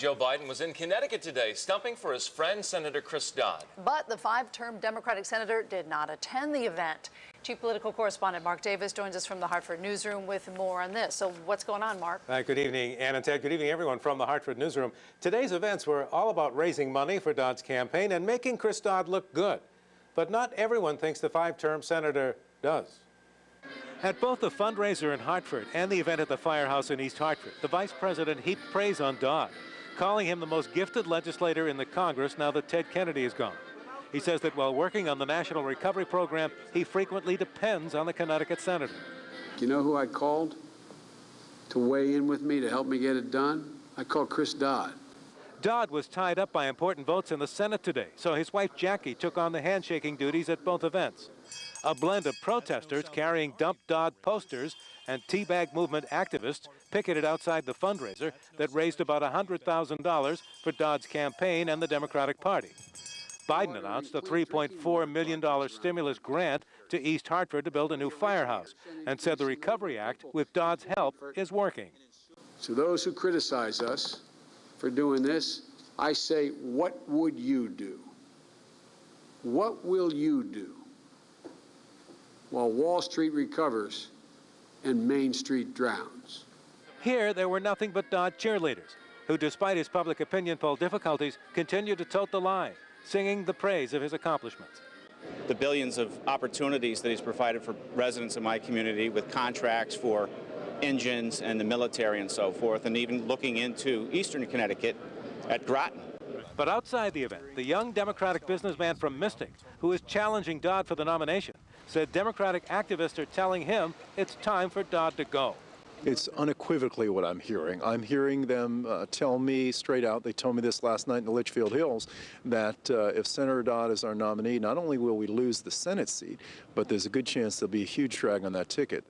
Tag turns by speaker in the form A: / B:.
A: Joe Biden was in Connecticut today, stumping for his friend, Senator Chris Dodd.
B: But the five-term Democratic senator did not attend the event. Chief political correspondent Mark Davis joins us from the Hartford newsroom with more on this. So what's going on, Mark?
C: Good evening, Ann and Ted. Good evening, everyone from the Hartford newsroom. Today's events were all about raising money for Dodd's campaign and making Chris Dodd look good. But not everyone thinks the five-term senator does. At both the fundraiser in Hartford and the event at the firehouse in East Hartford, the vice president heaped praise on Dodd, calling him the most gifted legislator in the Congress now that Ted Kennedy is gone. He says that while working on the National Recovery Program, he frequently depends on the Connecticut senator.
D: Do you know who I called to weigh in with me to help me get it done? I called Chris Dodd.
C: Dodd was tied up by important votes in the Senate today, so his wife Jackie took on the handshaking duties at both events. A blend of protesters carrying Dump Dodd posters and teabag movement activists picketed outside the fundraiser that raised about $100,000 for Dodd's campaign and the Democratic Party. Biden announced a $3.4 million stimulus grant to East Hartford to build a new firehouse and said the Recovery Act, with Dodd's help, is working.
D: To those who criticize us for doing this, I say, what would you do? What will you do while Wall Street recovers and Main Street drowns?
C: Here, there were nothing but Dodd cheerleaders, who, despite his public opinion poll difficulties, continued to tote the line, singing the praise of his accomplishments.
E: The billions of opportunities that he's provided for residents in my community with contracts for engines and the military and so forth, and even looking into eastern Connecticut at Groton.
C: But outside the event, the young Democratic businessman from Mystic, who is challenging Dodd for the nomination, said Democratic activists are telling him it's time for Dodd to go.
F: It's unequivocally what I'm hearing. I'm hearing them tell me straight out, they told me this last night in the Litchfield Hills, that if Senator Dodd is our nominee, not only will we lose the Senate seat, but there's a good chance there'll be a huge drag on that ticket.